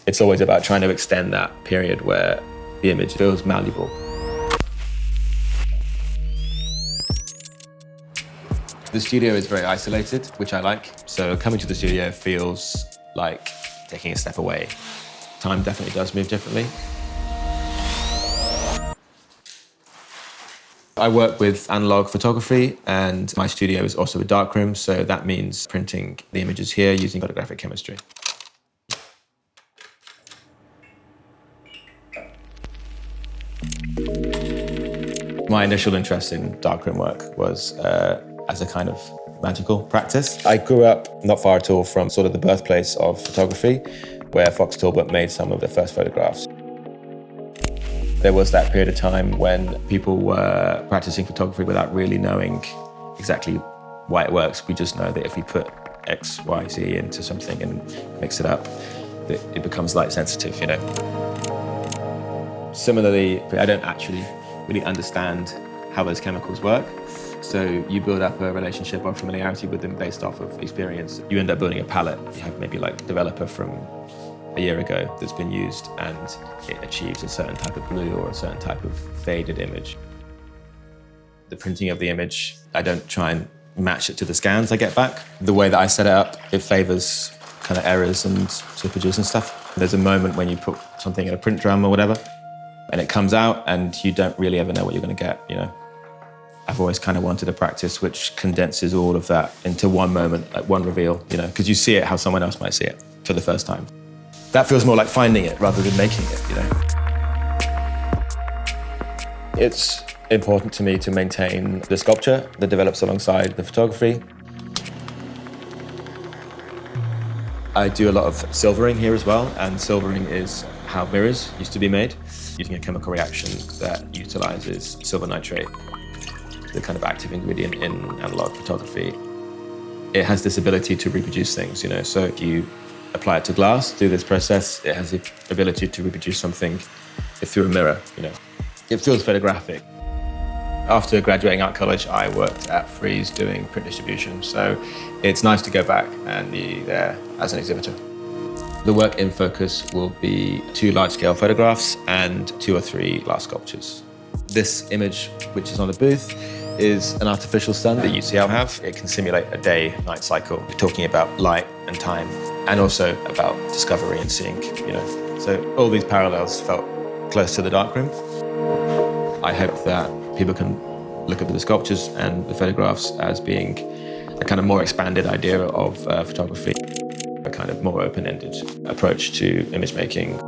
It's always about trying to extend that period where the image feels malleable. The studio is very isolated, which I like. So coming to the studio feels like taking a step away. Time definitely does move differently. I work with analogue photography, and my studio is also a darkroom, so that means printing the images here using photographic chemistry. My initial interest in darkroom work was as a kind of magical practice. I grew up not far at all from sort of the birthplace of photography, where Fox Talbot made some of the first photographs. There was that period of time when people were practicing photography without really knowing exactly why it works. We just know that if we put X, Y, Z into something and mix it up, that it becomes light sensitive, you know. Similarly, I don't actually really understand how those chemicals work. So you build up a relationship or familiarity with them based off of experience. You end up building a palette. You have maybe like a developer from a year ago that's been used and it achieves a certain type of blue or a certain type of faded image. The printing of the image, I don't try and match it to the scans I get back. The way that I set it up, it favors kind of errors and slippages and stuff. There's a moment when you put something in a print drum or whatever, and it comes out and you don't really ever know what you're going to get, you know. I've always kind of wanted a practice which condenses all of that into one moment, like one reveal, you know, because you see it how someone else might see it for the first time. That feels more like finding it rather than making it, you know. It's important to me to maintain the sculpture that develops alongside the photography. I do a lot of silvering here as well, and silvering is how mirrors used to be made, using a chemical reaction that utilizes silver nitrate, the kind of active ingredient in analog photography. It has this ability to reproduce things, you know, so if you apply it to glass through this process, it has the ability to reproduce something through a mirror, you know. It feels photographic. After graduating art college, I worked at Frieze doing print distribution, so it's nice to go back and be there as an exhibitor. The work in focus will be 2 large-scale photographs and 2 or 3 glass sculptures. This image, which is on the booth, is an artificial sun that UCL have. It can simulate a day-night cycle. We're talking about light and time, and also about discovery and seeing, you know. So all these parallels felt close to the darkroom. I hope that people can look at the sculptures and the photographs as being a kind of more expanded idea of photography, a kind of more open-ended approach to image making.